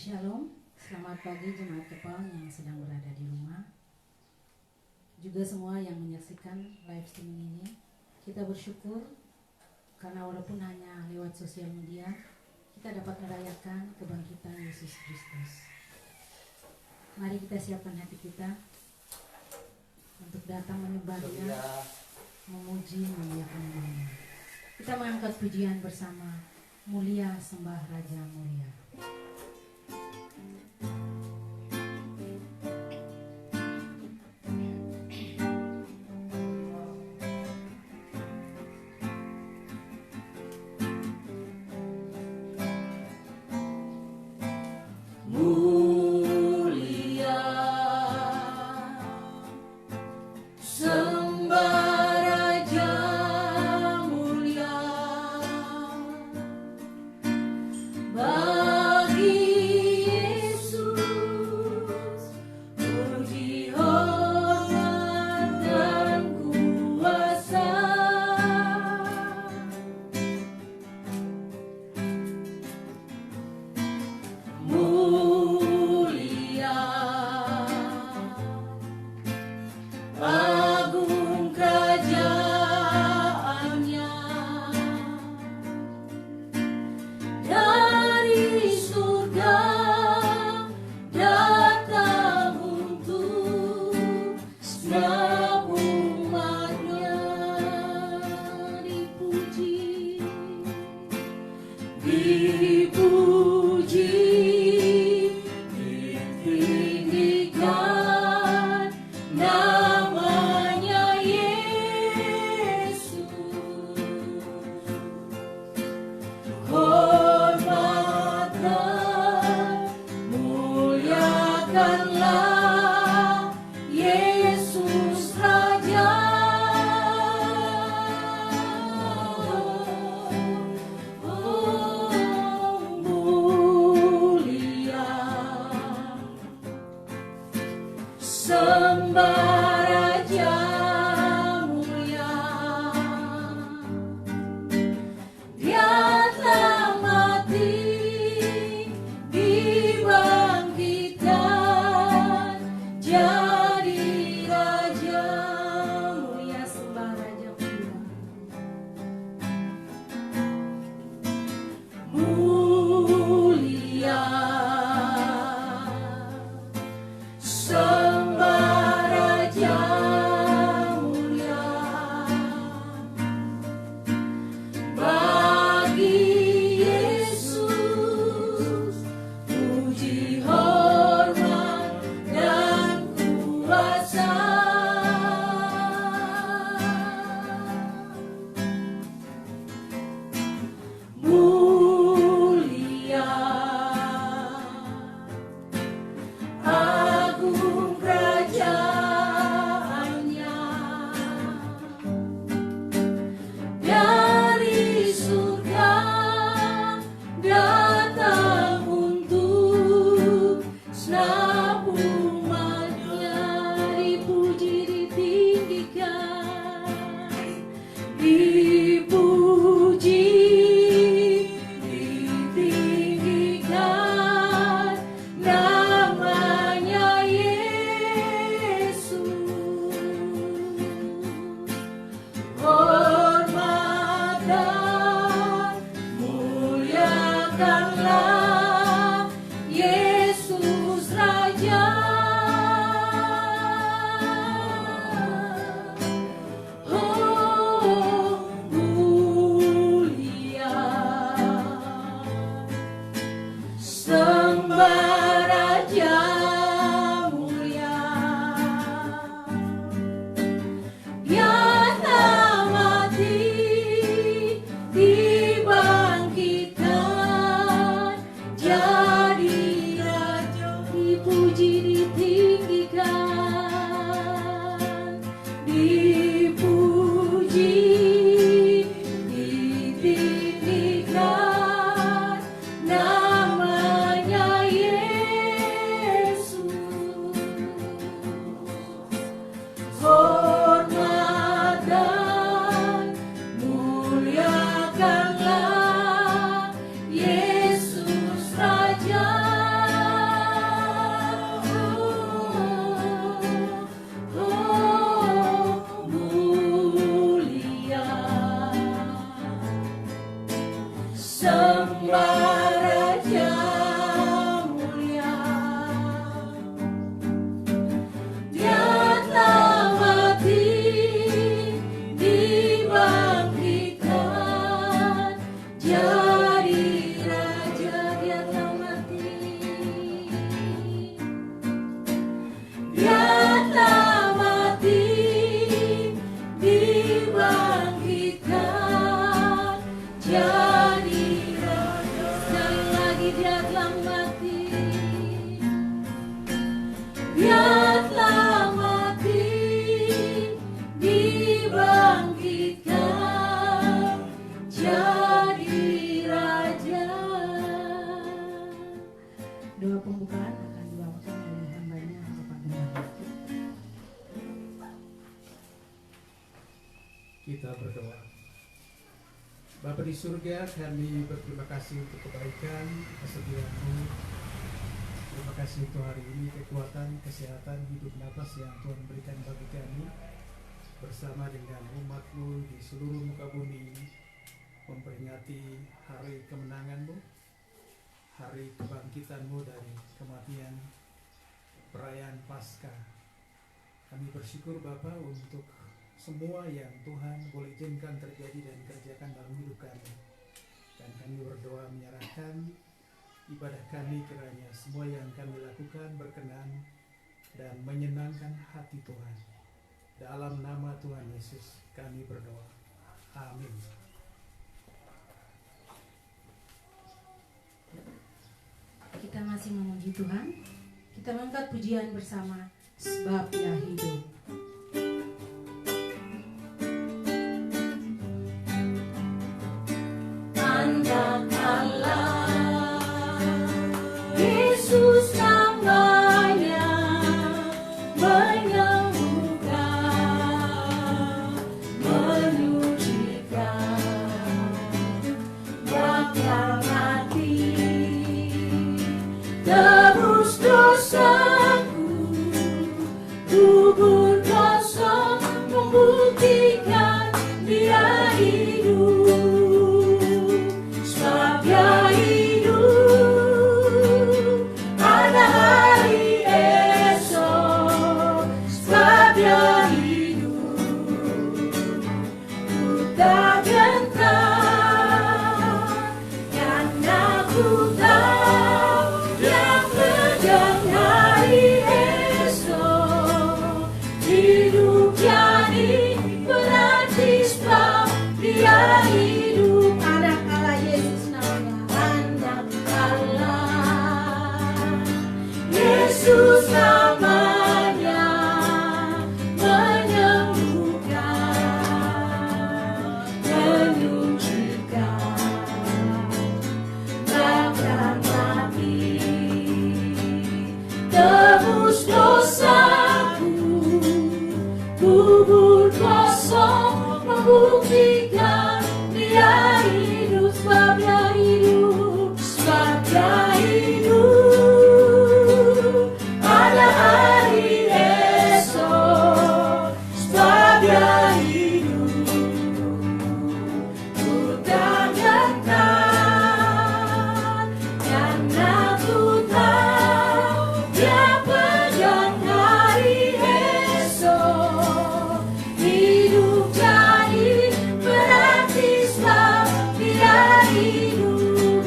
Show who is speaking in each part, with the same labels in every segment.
Speaker 1: Shalom, selamat pagi jemaat Kepal yang sedang berada di rumah. Juga semua yang menyaksikan live streaming ini. Kita bersyukur karena walaupun hanya lewat sosial media, kita dapat merayakan kebangkitan Yesus Kristus. Mari kita siapkan hati kita untuk datang menyembahnya, memuji, memuliakan namanya. Kita mengangkat pujian bersama, mulia sembah Raja Mulia.
Speaker 2: sembah Raja mulia. Dia telah mati, dibangkitkan jadi Raja. Dia telah mati, dia telah mati, dibangkitkan jadi Raja. Sekali lagi, dia telah mati, dia telah mati, dibangkitkan jadi Raja.
Speaker 1: Doa pembukaan akan dibawakan oleh hambanya Bapak Gembala.
Speaker 3: Kita berdoa. Bapa di surga, kami berterima kasih untuk kebaikan, kesetiaan-Mu. Terima kasih untuk hari ini, kekuatan, kesehatan, hidup nafas yang Tuhan berikan bagi kami bersama dengan umat-Mu di seluruh muka bumi ini, memperingati hari kemenangan-Mu, hari kebangkitan-Mu dari kematian, perayaan Paskah. Kami bersyukur Bapa untuk semua yang Tuhan boleh izinkan terjadi dan kerjakan dalam hidup kami. Dan kami berdoa menyerahkan ibadah kami, kiranya semua yang kami lakukan berkenan dan menyenangkan hati Tuhan. Dalam nama Tuhan Yesus kami berdoa. Amin.
Speaker 1: Kita masih memuji Tuhan. Kita mengangkat pujian bersama, sebab Dia hidup.
Speaker 2: Anak Allah, Yesus namanya, menyembuhkan, menyucikan, bakal mati, tebus dosaku, kubur kosong, membuktikan Dia hidup. Sebab Dia hidup, ada hari esok. Sebab Dia hidup, ku tak gentar, karena ku tahu Dia pegang hari esok. Hidup jadi berarti sebab Dia hidup. Anak Allah, Yesus namanya, anak Allah, Yesus namanya, menyembuhkan, menyucikan, bakal mati, tebus dosaku, kubur kosong, membuktikan Dia hidup. Sebab Dia hidup, sebab Dia hidup, ada hari esok. Sebab Dia hidup, ku tak gentar, karena ku tahu Dia pegang hari esok. Hidup jadi berarti sebab Dia hidup.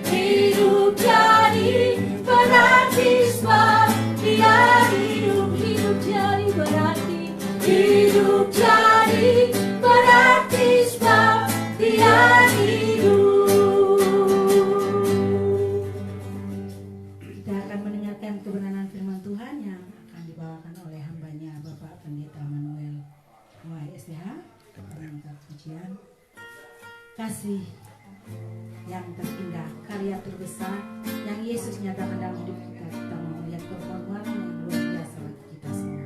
Speaker 2: Hidup jadi berarti sebab Dia hidup. Hidup jadi berarti, hidup jadi berarti sebab Dia hidup.
Speaker 1: Kita akan mendengarkan kebenaran firman Tuhan yang akan dibawakan oleh hambanya Bapak Pendeta Manuel YSDH. Mengangkat pujian kasih yang terindah, karya terbesar yang Yesus nyatakan dalam hidup kita. Kita mau melihat performa yang luar biasa bagi kita semua.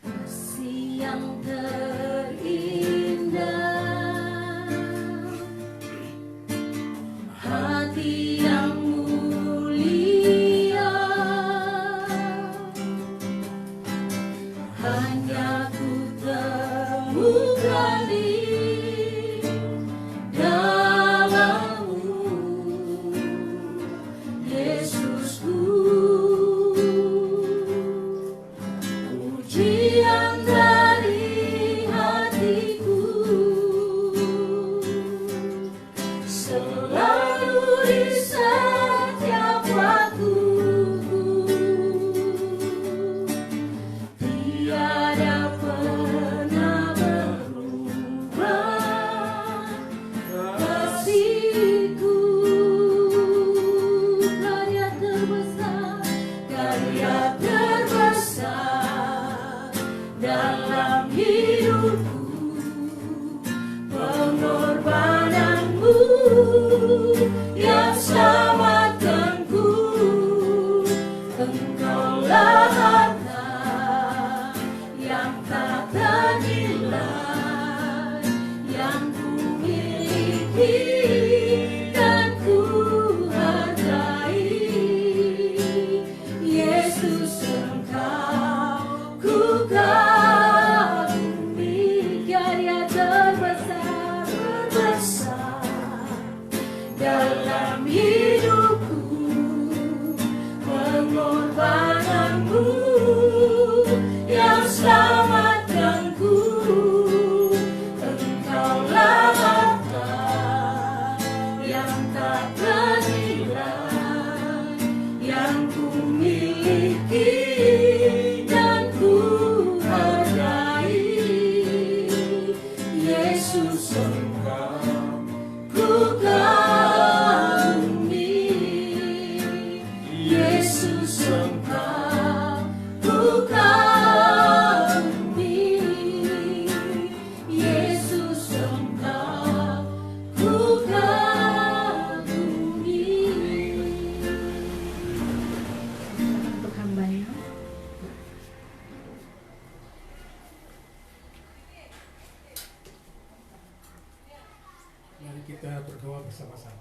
Speaker 2: Kasih yang terindah, hati yang mulia, hanya ku temukan di dalam-Mu, Yesusku. Pujian dari hatiku selalu di setiap waktuku, tiada pernah berubah kasihku. Karya terbesar dalam hidupku, pengorbananmu yang selamatkanku. Engkaulah harta yang tak ternilai yang ku miliki dan ku hargai. Yesus, Engkau ku kagumi. Karya terbesar dalam hidupku, pengorbananmu yang selamatkanku. Engkaulah harta yang tak ternilai yang ku miliki dan ku hargai. Yesus, Engkau ku kagumi. Yesus, Engkau ku kagumi. Yesus, Engkau ku kagumi.
Speaker 1: Untuk hambanya,
Speaker 3: Mari kita berdoa bersama-sama.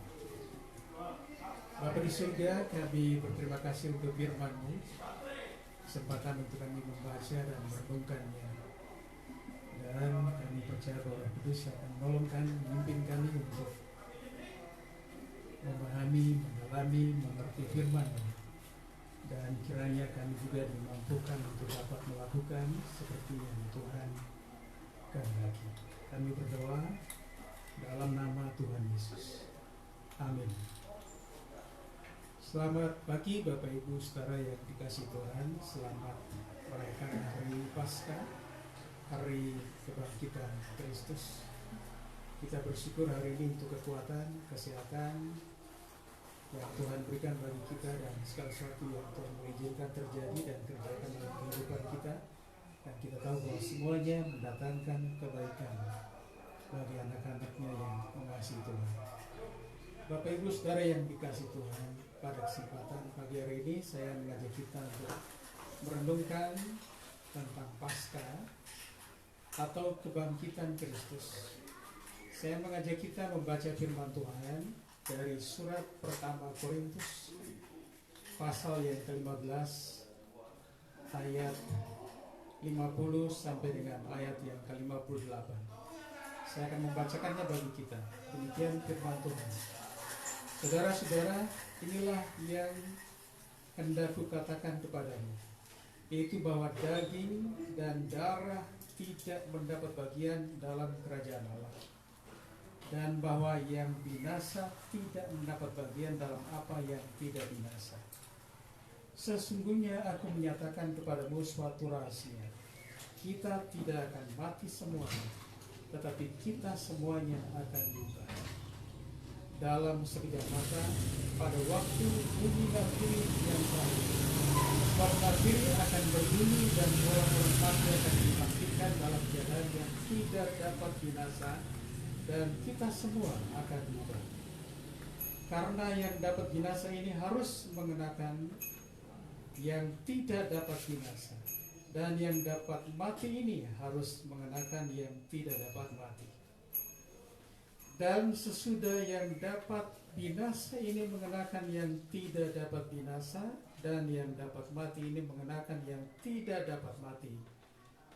Speaker 3: Bapa di surga, kami berterima kasih untuk firman-Mu, kesempatan untuk kami membaca dan merenungkannya. Dan kami percaya bahwa Roh Kudus akan menolong kami, memimpin kami untuk memahami, mendalami, mengerti firman-Mu. Dan kiranya kami juga dimampukan untuk dapat melakukan seperti yang Tuhan kehendaki. Kami berdoa dalam nama Tuhan Yesus. Amin. Selamat pagi Bapak Ibu Saudara yang dikasihi Tuhan. Selamat merayakan hari Paskah, hari kebangkitan Kristus. Kita bersyukur hari ini untuk kekuatan, kesehatan yang Tuhan berikan bagi kita, dan segala sesuatu yang Tuhan mengizinkan terjadi dan kerjakan dalam kehidupan kita. Dan kita tahu bahwa semuanya mendatangkan kebaikan bagi anak-anaknya yang mengasihi Tuhan. Bapak Ibu Saudara yang dikasihi Tuhan, pada kesempatan pagi hari ini saya mengajak kita untuk merenungkan tentang Paskah atau kebangkitan Kristus. Saya mengajak kita membaca firman Tuhan dari surat pertama Korintus pasal yang ke-15 ayat 50 sampai dengan ayat yang ke-58. Saya akan membacakannya bagi kita. Demikian firman Tuhan. Saudara-saudara, inilah yang hendak kukatakan kepadamu, yaitu bahwa daging dan darah tidak mendapat bagian dalam kerajaan Allah, dan bahwa yang binasa tidak mendapat bagian dalam apa yang tidak binasa. Sesungguhnya aku menyatakan kepadamu suatu rahasia. Kita tidak akan mati semuanya, tetapi kita semuanya akan diubah dalam sekejap mata, pada waktu bunyi nafiri yang terakhir. Sebab nafiri akan berbunyi dan orang-orang mati akan dibangkitkan dalam keadaan yang tidak dapat binasa, dan kita semua akan diubah. Karena yang dapat binasa ini harus mengenakan yang tidak dapat binasa, dan yang dapat mati ini harus mengenakan yang tidak dapat mati. Dan sesudah yang dapat binasa ini mengenakan yang tidak dapat binasa, dan yang dapat mati ini mengenakan yang tidak dapat mati,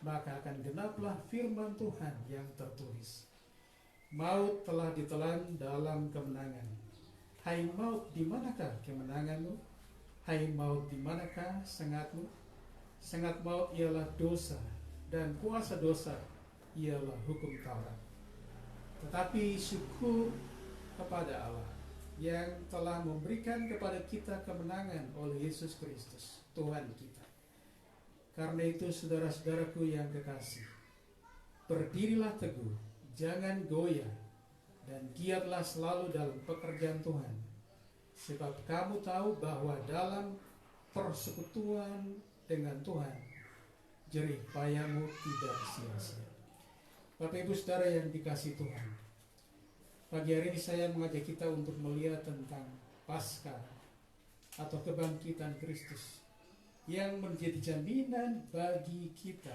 Speaker 3: maka akan genaplah firman Tuhan yang tertulis. Maut telah ditelan dalam kemenangan. Hai maut, di manakah kemenanganmu? Hai maut, di manakah sengatmu? Sengat maut ialah dosa, dan kuasa dosa ialah hukum Taurat. Tetapi syukur kepada Allah yang telah memberikan kepada kita kemenangan oleh Yesus Kristus, Tuhan kita. Karena itu, saudara-saudaraku yang kekasih, berdirilah teguh, jangan goyah, dan giatlah selalu dalam pekerjaan Tuhan. Sebab kamu tahu bahwa dalam persekutuan dengan Tuhan, jerih payahmu tidak sia-sia. Bapak Ibu Saudara yang dikasihi Tuhan, pagi hari ini saya mengajak kita untuk melihat tentang Paskah atau kebangkitan Kristus yang menjadi jaminan bagi kita.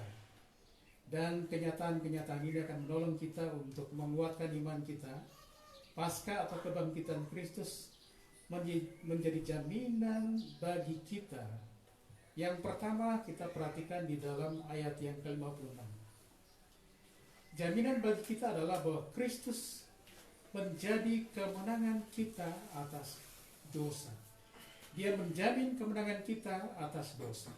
Speaker 3: Dan kenyataan-kenyataan ini akan menolong kita untuk menguatkan iman kita. Paskah atau kebangkitan Kristus menjadi jaminan bagi kita. Yang pertama kita perhatikan di dalam ayat yang ke-56. Jaminan bagi kita adalah bahwa Kristus menjadi kemenangan kita atas dosa. Dia menjamin kemenangan kita atas dosa.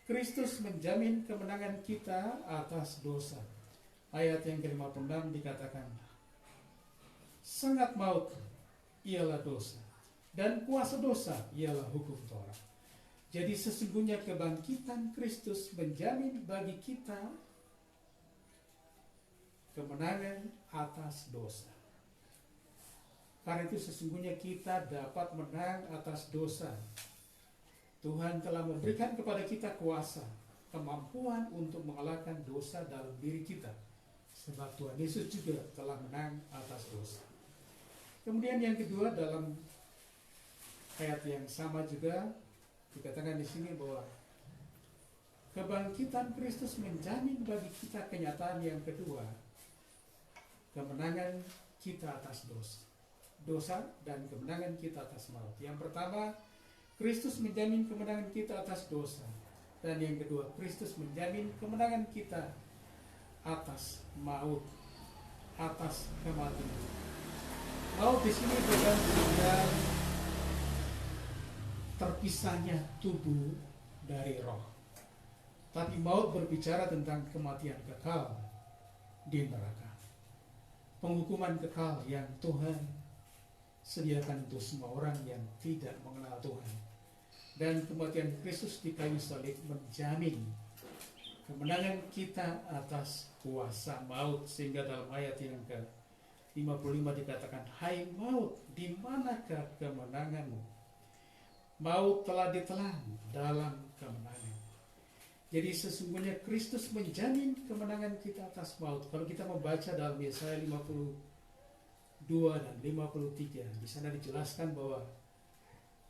Speaker 3: Kristus menjamin kemenangan kita atas dosa. Ayat yang ke-56 dikatakan, sengat maut ialah dosa, dan kuasa dosa ialah hukum Taurat. Jadi sesungguhnya kebangkitan Kristus menjamin bagi kita kemenangan atas dosa. Karena itu sesungguhnya kita dapat menang atas dosa. Tuhan telah memberikan kepada kita kuasa, kemampuan untuk mengalahkan dosa dalam diri kita. Sebab Tuhan Yesus juga telah menang atas dosa. Kemudian yang kedua, dalam ayat yang sama juga dikatakan di sini bahwa kebangkitan Kristus menjamin bagi kita kenyataan yang kedua, kemenangan kita atas dosa dan kemenangan kita atas maut. Yang pertama, Kristus menjamin kemenangan kita atas dosa, dan yang kedua, Kristus menjamin kemenangan kita atas maut, atas kematian. Maut di sini bukan dengan terpisahnya tubuh dari roh, tapi maut berbicara tentang kematian kekal di neraka, penghukuman kekal yang Tuhan sediakan untuk semua orang yang tidak mengenal Tuhan. Dan kematian Kristus di kayu salib menjamin kemenangan kita atas kuasa maut. Sehingga dalam ayat yang ke-55 dikatakan, hai maut, di manakah kemenanganmu? Maut telah ditelan dalam kemenangan. Jadi sesungguhnya Kristus menjamin kemenangan kita atas maut. Kalau kita membaca dalam Yesaya 52 dan 53, di sana dijelaskan bahwa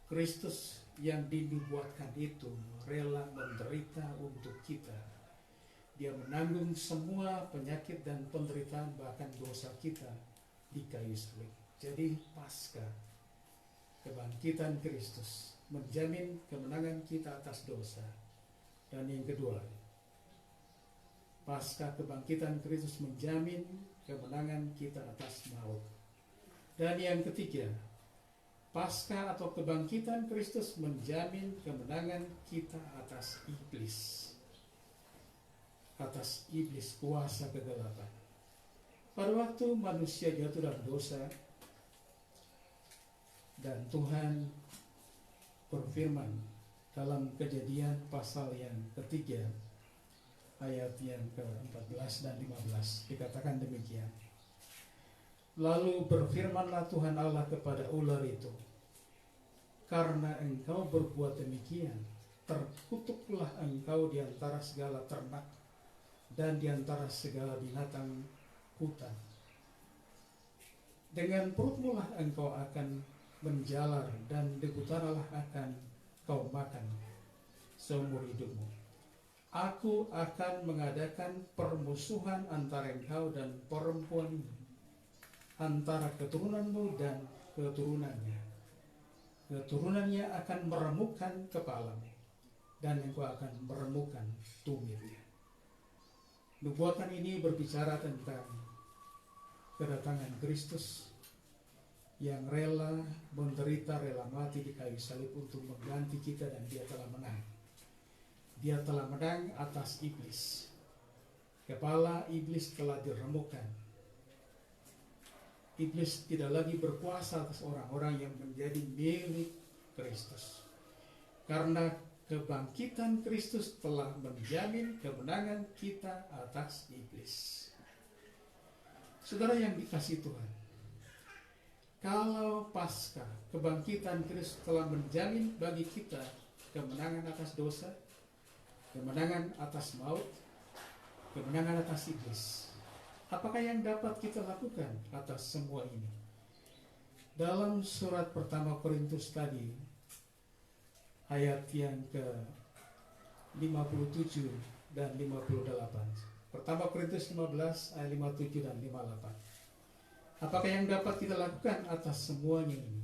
Speaker 3: Kristus yang dinubuatkan itu rela menderita untuk kita. Dia menanggung semua penyakit dan penderitaan, bahkan dosa kita di kayu salib. Jadi Paskah, kebangkitan Kristus menjamin kemenangan kita atas dosa. Dan yang kedua, Paskah kebangkitan Kristus menjamin kemenangan kita atas maut. Dan yang ketiga, Paskah atau kebangkitan Kristus menjamin kemenangan kita atas iblis. Atas iblis, kuasa kegelapan. Pada waktu manusia jatuh dalam dosa, dan Tuhan berfirman dalam Kejadian pasal yang ketiga, ayat yang ke-14 dan 15, dikatakan demikian. Lalu berfirmanlah Tuhan Allah kepada ular itu, karena engkau berbuat demikian, terkutuklah engkau di antara segala ternak dan di antara segala binatang hutan. Dengan perutmu lah engkau akan menjalar, dan debu tanahlah akan kau makan seumur hidupmu. Aku akan mengadakan permusuhan antara engkau dan perempuan ini, antara keturunanmu dan keturunannya. Keturunannya akan meremukkan kepalamu, dan engkau akan meremukkan tumitnya. Nubuatan ini berbicara tentang kedatangan Kristus yang rela menderita, rela mati di kayu salib untuk mengganti kita, dan dia telah menang. Dia telah menang atas iblis. Kepala iblis telah diremukkan. Iblis tidak lagi berkuasa atas orang-orang yang menjadi milik Kristus. Karena kebangkitan Kristus telah menjamin kemenangan kita atas iblis. Saudara yang dikasihi Tuhan, kalau pasca kebangkitan Kristus telah menjamin bagi kita kemenangan atas dosa, kemenangan atas maut, kemenangan atas iblis, apakah yang dapat kita lakukan atas semua ini? Dalam surat pertama Korintus tadi, ayat yang ke-57 dan 58. Pertama Korintus 15 ayat 57 dan 58. Apakah yang dapat kita lakukan atas semuanya ini?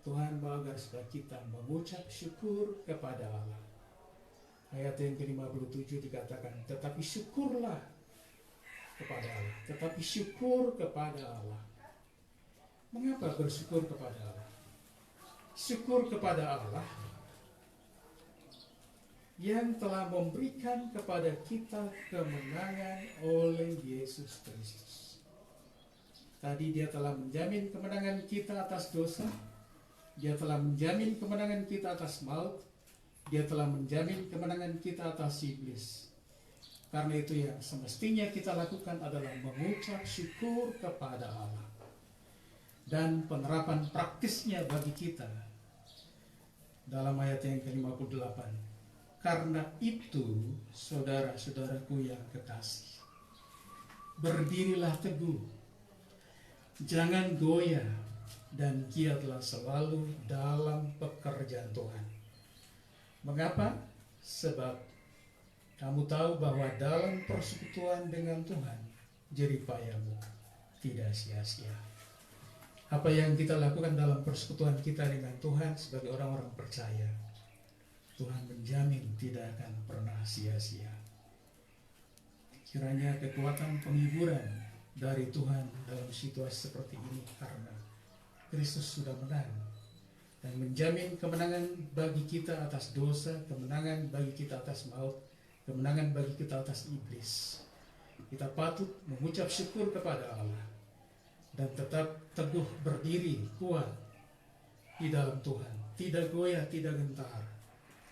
Speaker 3: Tuhan mau agar supaya kita mengucap syukur kepada Allah. Ayat yang ke-57 dikatakan, tetapi syukurlah kepada Allah. Tetapi syukur kepada Allah. Mengapa bersyukur kepada Allah? Syukur kepada Allah yang telah memberikan kepada kita kemenangan oleh Yesus Kristus. Tadi dia telah menjamin kemenangan kita atas dosa, dia telah menjamin kemenangan kita atas maut, dia telah menjamin kemenangan kita atas iblis. Karena itu yang semestinya kita lakukan adalah mengucap syukur kepada Allah. Dan penerapan praktisnya bagi kita dalam ayat yang ke-58. Karena itu, saudara-saudaraku yang kekasih, berdirilah teguh, jangan goyah, dan giatlah selalu dalam pekerjaan Tuhan. Mengapa? Sebab kamu tahu bahwa dalam persekutuan dengan Tuhan, jerih payahmu tidak sia-sia. Apa yang kita lakukan dalam persekutuan kita dengan Tuhan sebagai orang-orang percaya, Tuhan menjamin tidak akan pernah sia-sia. Kiranya kekuatan penghiburan dari Tuhan dalam situasi seperti ini, karena Kristus sudah menang dan menjamin kemenangan bagi kita atas dosa, kemenangan bagi kita atas maut, kemenangan bagi kita atas iblis. Kita patut mengucap syukur kepada Allah dan tetap teguh berdiri kuat di dalam Tuhan, tidak goyah, tidak gentar,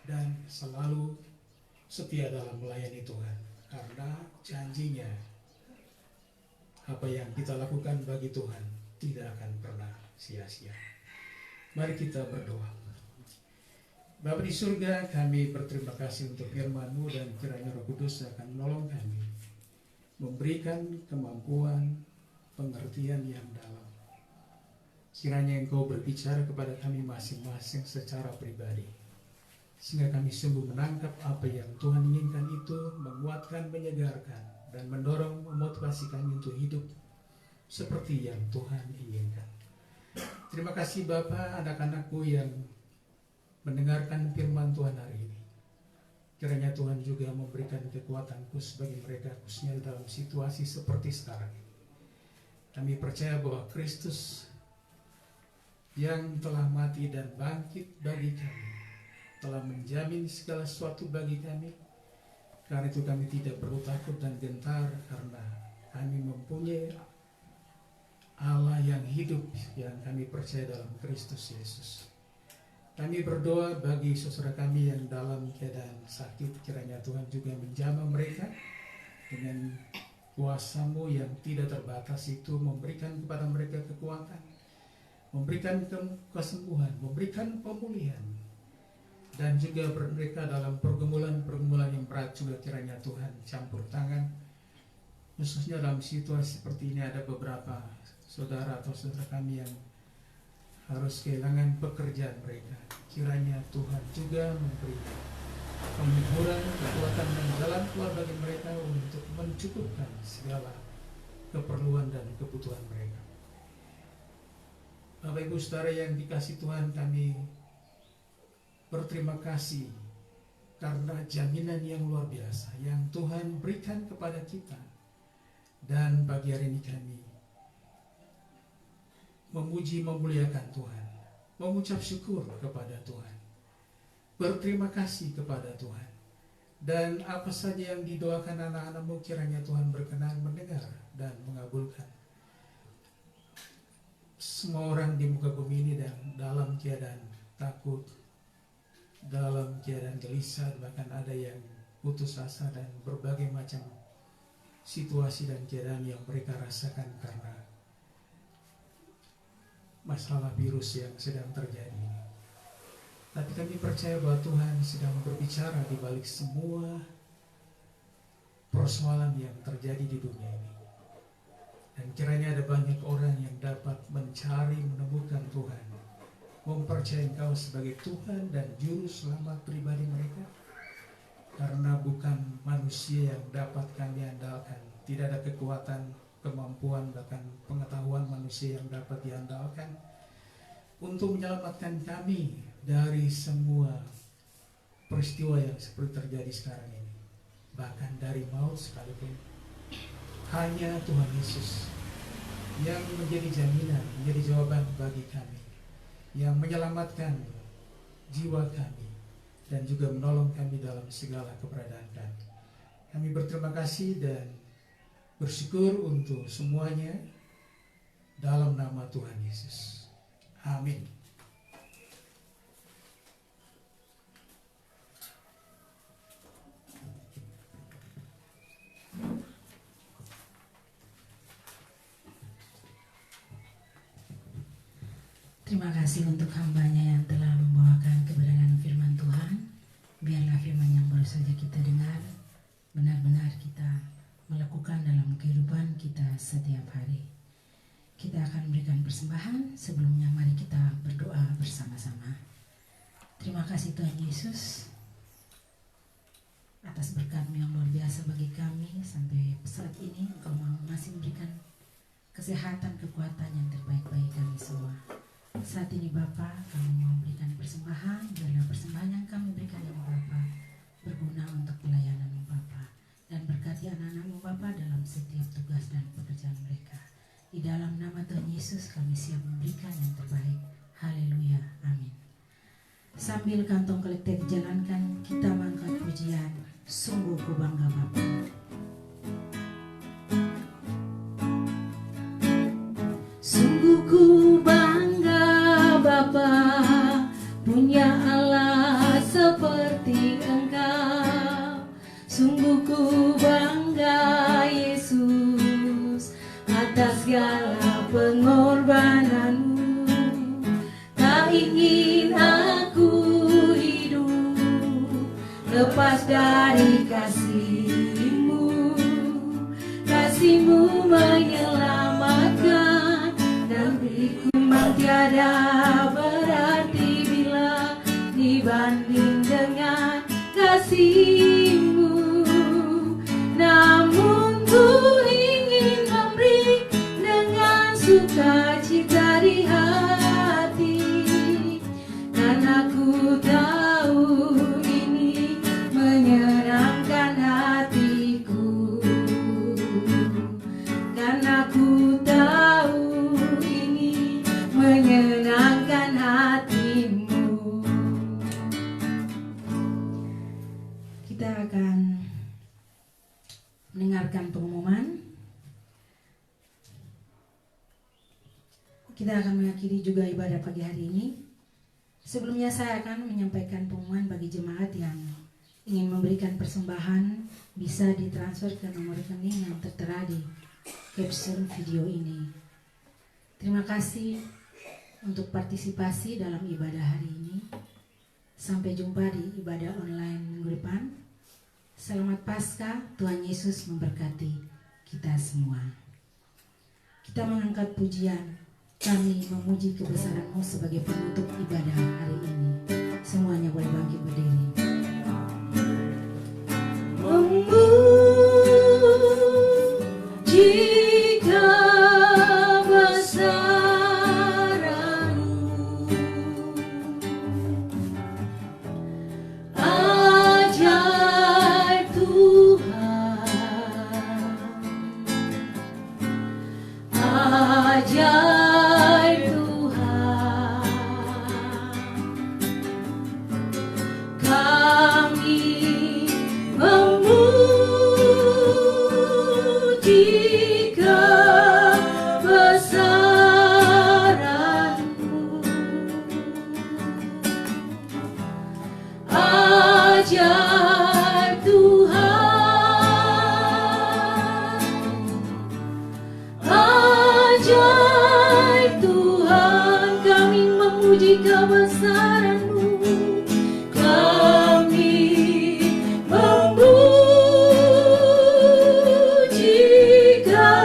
Speaker 3: dan selalu setia dalam melayani Tuhan, karena janjinya apa yang kita lakukan bagi Tuhan tidak akan pernah sia-sia. Mari kita berdoa. Bapa di surga, kami berterima kasih untuk firman-Mu, dan kiranya Roh Kudus akan menolong kami, memberikan kemampuan pengertian yang dalam. Kiranya Engkau berbicara kepada kami masing-masing secara pribadi, sehingga kami sungguh menangkap apa yang Tuhan inginkan itu, menguatkan, menyegarkan, dan mendorong, memotivasi kami untuk hidup seperti yang Tuhan inginkan. Terima kasih Bapa, anak-anakku yang mendengarkan firman Tuhan hari ini. Kiranya Tuhan juga memberikan kekuatan khusus bagi mereka, khususnya dalam situasi seperti sekarang. Kami percaya bahwa Kristus yang telah mati dan bangkit bagi kami telah menjamin segala sesuatu bagi kami. Karena itu kami tidak perlu takut dan gentar, karena kami mempunyai Allah yang hidup yang kami percaya dalam Kristus Yesus. Kami berdoa bagi saudara kami yang dalam keadaan sakit, kiranya Tuhan juga menjamah mereka dengan kuasa-Mu yang tidak terbatas itu, memberikan kepada mereka kekuatan, memberikan kesembuhan, memberikan pemulihan, dan juga mereka dalam pergumulan-pergumulan yang berat juga kiranya Tuhan campur tangan. Khususnya dalam situasi seperti ini ada beberapa saudara atau saudara kami yang harus kehilangan pekerjaan mereka. Kiranya Tuhan juga memberi penghiburan, kekuatan dan jalan keluar bagi mereka untuk mencukupkan segala keperluan dan kebutuhan mereka. Bapak Ibu Saudara yang dikasihi Tuhan, kami berterima kasih karena jaminan yang luar biasa yang Tuhan berikan kepada kita. Dan pagi hari ini kami memuji memuliakan Tuhan, mengucap syukur kepada Tuhan, berterima kasih kepada Tuhan. Dan apa saja yang didoakan anak-anak-Mu kiranya Tuhan berkenan mendengar dan mengabulkan. Semua orang di muka bumi ini dan dalam keadaan takut, dalam keadaan gelisah, bahkan ada yang putus asa dan berbagai macam situasi dan keadaan yang mereka rasakan karena masalah virus yang sedang terjadi. Tapi kami percaya bahwa Tuhan sedang berbicara di balik semua persoalan yang terjadi di dunia ini. Dan kiranya ada banyak orang yang dapat mencari, menemukan Tuhan, mempercayai Engkau sebagai Tuhan dan Juru Selamat pribadi mereka. Karena bukan manusia yang dapat kami andalkan. Tidak ada kekuatan, kemampuan, bahkan pengetahuan manusia yang dapat diandalkan untuk menyelamatkan kami dari semua peristiwa yang seperti terjadi sekarang ini. Bahkan dari maut sekalipun. Hanya Tuhan Yesus yang menjadi jaminan, menjadi jawaban bagi kami, yang menyelamatkan jiwa kami dan juga menolong kami dalam segala keberadaan kami. Kami berterima kasih dan bersyukur untuk semuanya dalam nama Tuhan Yesus. Amin.
Speaker 1: Terima kasih untuk hamba-Nya yang telah membawakan kebenaran firman Tuhan. Biarlah firman yang baru saja kita dengar benar-benar kita melakukan dalam kehidupan kita setiap hari. Kita akan memberikan persembahan. Sebelumnya mari kita berdoa bersama-sama. Terima kasih Tuhan Yesus atas berkat-Mu yang luar biasa bagi kami sampai saat ini. Engkau masih memberikan kesehatan, kekuatan yang terbaik bagi kami semua. Saat ini Bapa, kami mau memberikan persembahan. Biarlah persembahan yang kami berikan ini Bapa berguna untuk pelayanan-Mu Bapa, dan berkati anak-anak-Mu Bapa dalam setiap tugas dan pekerjaan mereka. Di dalam nama Tuhan Yesus kami siap memberikan yang terbaik. Haleluya, amin. Sambil kantong kolektif dijalankan, kita mengangkat pujian Sungguh Ku Bangga Bapa. Sungguh ku bangga Bapa, punya Allah seperti Engkau. Sungguh ku bangga Yesus atas segala pengorbanan-Mu. Tak ingin aku hidup lepas dari kasih-Mu. Kasih-Mu menyelamatkan dan beriku memang tiada berarti bila dibanding dengan kasih-Mu. Namun ku ingin memberi dengan sukacita di hati, karena ku tahu ini menyenangkan hatiku. Karena ku tahu ini menyenangkan hati-Mu. Kita akan mendengarkan pengumuman. Kita akan mengakhiri juga ibadah pagi hari ini. Sebelumnya saya akan menyampaikan pengumuman bagi jemaat yang ingin memberikan persembahan, bisa ditransfer ke nomor rekening yang tertera di caption video ini. Terima kasih untuk partisipasi dalam ibadah hari ini. Sampai jumpa di ibadah online minggu depan. Selamat Paskah, Tuhan Yesus memberkati kita semua. Kita mengangkat pujian, kami memuji kebesaran-Mu sebagai penutup ibadah hari ini. Semuanya boleh bangkit berdiri. Memuji kebesaran-Mu,
Speaker 2: kebesaran-Mu. Ajaib Tuhan, ajaib Tuhan, kami memuji kebesaran-Mu. Kami memuji kebesaran-Mu.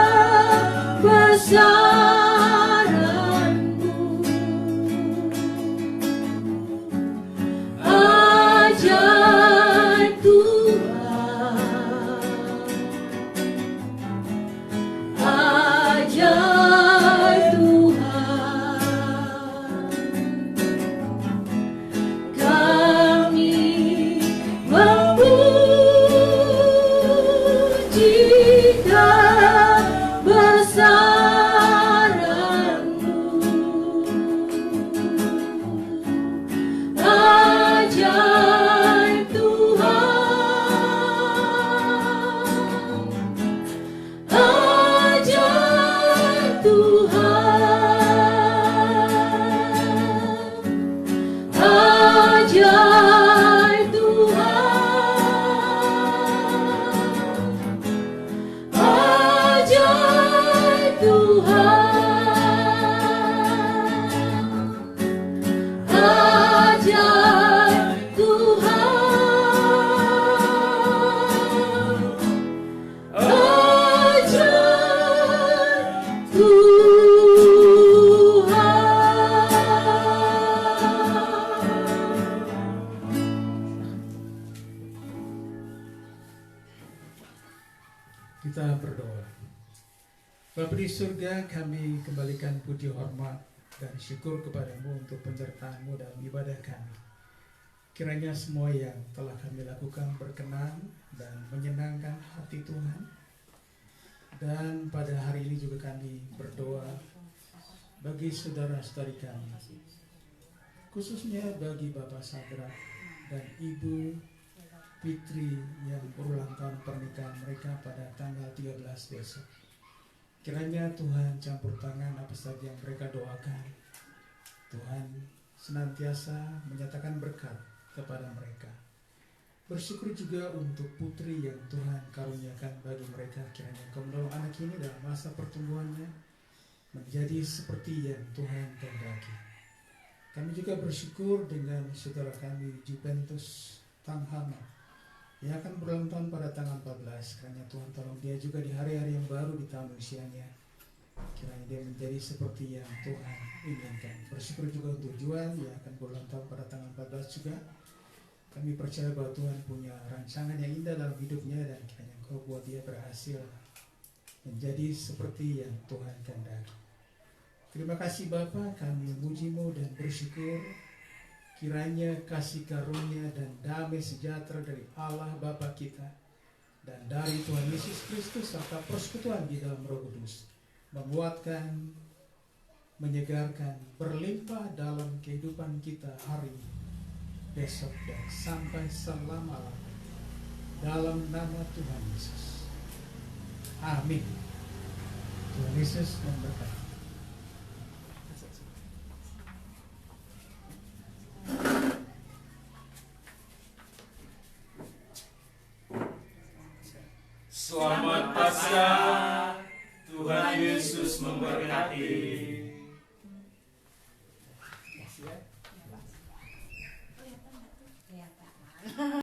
Speaker 2: Ajaib Tuhan, ajaib Tuhan, kami memuji kebesaran-Mu. Ajaib Tuhan, ajaib Tuhan, ajaib Tuhan, ajaib Tuhan, ajaib Tuhan, ajaib Tuhan.
Speaker 3: Kita berdoa. Bapa di surga, kami kembalikan puji hormat dan syukur kepadamu untuk penyertaan-Mu dalam ibadah kami. Kiranya semua yang telah kami lakukan berkenan dan menyenangkan hati Tuhan. Dan pada hari ini juga kami berdoa bagi saudara-saudari kami, khususnya bagi Bapak Sadra dan Ibu Fitri yang berulang tahun pernikahan mereka pada tanggal 13 besok. Kiranya Tuhan campur tangan apa saja yang mereka doakan. Tuhan senantiasa menyatakan berkat kepada mereka. Bersyukur juga untuk putri yang Tuhan karuniakan bagi mereka. Kiranya Engkau menolong anak ini dalam masa pertumbuhannya menjadi seperti yang Tuhan kehendaki. Kami juga bersyukur dengan saudara kami Juventus Tanghama yang akan berulang tahun pada tanggal 14. Kiranya Tuhan tolong dia juga di hari-hari yang baru di tahun usianya. Kiranya dia menjadi seperti yang Tuhan inginkan. Bersyukur juga untuk Juan yang akan berulang tahun pada tanggal 14 juga. Kami percaya bahwa Tuhan punya rancangan yang indah dalam hidupnya dan kiranya Engkau buat dia berhasil menjadi seperti yang Tuhan kehendaki. Terima kasih Bapa, kami memuji-Mu dan bersyukur. Kiranya kasih karunia dan damai sejahtera dari Allah Bapa kita dan dari Tuhan Yesus Kristus serta persekutuan di dalam Roh Kudus menguatkan, menyegarkan, berlimpah dalam kehidupan kita hari besok dan sampai selama-lamanya. Dalam nama Tuhan Yesus. Amin. Tuhan Yesus memberkati.
Speaker 2: Selamat Paskah, Tuhan Yesus memberkati.